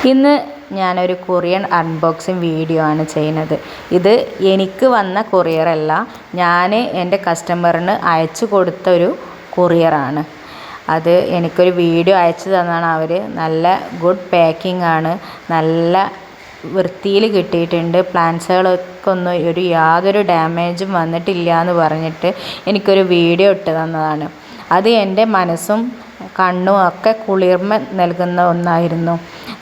ഇന്ന് ഞാനൊരു Korean unboxing video ആണ് ചെയ്യുന്നത്. ഇത് എനിക്ക് വന്ന കൊറിയറല്ല, ഞാൻ എൻ്റെ കസ്റ്റമറിന് അയച്ചു കൊടുത്തൊരു കൊറിയറാണ്. അത് എനിക്കൊരു വീഡിയോ അയച്ചു തന്നതാണ് അവർ. നല്ല ഗുഡ് പാക്കിംഗ് ആണ്, നല്ല വൃത്തിയിൽ കിട്ടിയിട്ടുണ്ട്. പ്ലാന്റ്സുകളൊക്കെ ഒന്നും യാതൊരു ഡാമേജും വന്നിട്ടില്ല എന്ന് പറഞ്ഞിട്ട് എനിക്കൊരു വീഡിയോ ഇട്ട് തന്നതാണ്. അത് എൻ്റെ മനസ്സും കണ്ണും ഒക്കെ കുളിർമ നൽകുന്ന ഒന്നായിരുന്നു.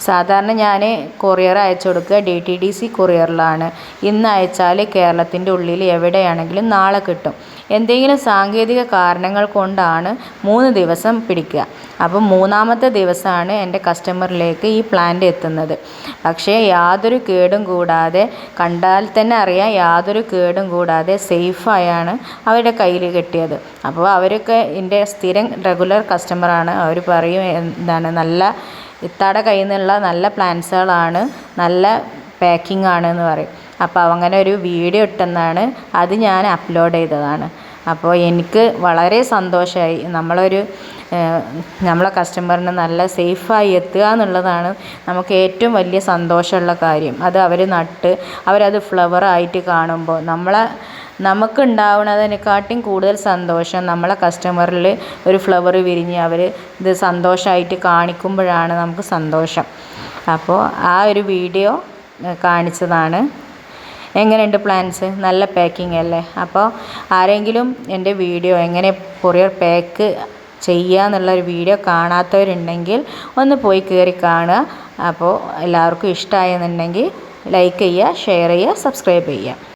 സാധാരണ ഞാൻ കൊറിയർ അയച്ചു കൊടുക്കുക DTDC കൊറിയറിലാണ്. ഇന്ന് അയച്ചാൽ കേരളത്തിൻ്റെ ഉള്ളിൽ എവിടെയാണെങ്കിലും നാളെ കിട്ടും. എന്തെങ്കിലും സാങ്കേതിക കാരണങ്ങൾ കൊണ്ടാണ് 3 ദിവസം പിടിക്കുക. അപ്പം 3ാമത്തെ ദിവസമാണ് എൻ്റെ കസ്റ്റമറിലേക്ക് ഈ പ്ലാന്റ് എത്തുന്നത്. പക്ഷേ യാതൊരു കേടും കൂടാതെ, കണ്ടാൽ തന്നെ അറിയാം യാതൊരു കേടും കൂടാതെ സേഫായാണ് അവരുടെ കയ്യിൽ കിട്ടിയത്. അപ്പോൾ അവരൊക്കെ എൻ്റെ സ്ഥിരം റെഗുലർ കസ്റ്റമറാണ്. അവർ പറയും നല്ല ഇത്താടെ കയ്യിൽ നിന്നുള്ള നല്ല പ്ലാന്റ്സുകളാണ്, നല്ല പാക്കിംഗ് ആണ് എന്ന് പറയും. അപ്പോൾ അങ്ങനെ ഒരു വീഡിയോ ഇട്ടെന്നാണ്, അത് ഞാൻ അപ്ലോഡ് ചെയ്തതാണ്. അപ്പോൾ എനിക്ക് വളരെ സന്തോഷമായി. നമ്മളെ കസ്റ്റമറിന് നല്ല സേഫായി എത്തുക എന്നുള്ളതാണ് നമുക്ക് ഏറ്റവും വലിയ സന്തോഷമുള്ള കാര്യം. അത് അവർ നട്ട് അവരത് ഫ്ലവറായിട്ട് കാണുമ്പോൾ നമുക്കുണ്ടാവുന്നതിനെക്കാട്ടും കൂടുതൽ സന്തോഷം നമ്മളെ കസ്റ്റമറിൽ ഒരു ഫ്ലവർ വിരിഞ്ഞ് അവർ ഇത് സന്തോഷമായിട്ട് കാണിക്കുമ്പോഴാണ് നമുക്ക് സന്തോഷം. അപ്പോൾ ആ ഒരു വീഡിയോ കാണിച്ചതാണ്. എങ്ങനെയുണ്ട് പ്ലാന്റ്സ്? നല്ല പാക്കിംഗ് അല്ലേ? അപ്പോൾ ആരെങ്കിലും എൻ്റെ വീഡിയോ എങ്ങനെ കൊറിയർ പാക്ക് ചെയ്യുക എന്നുള്ളൊരു വീഡിയോ കാണാത്തവരുണ്ടെങ്കിൽ ഒന്ന് പോയി കയറി കാണുക. അപ്പോൾ എല്ലാവർക്കും ഇഷ്ടമായെന്നുണ്ടെങ്കിൽ ലൈക്ക് ചെയ്യുക, ഷെയർ ചെയ്യുക, സബ്സ്ക്രൈബ് ചെയ്യുക.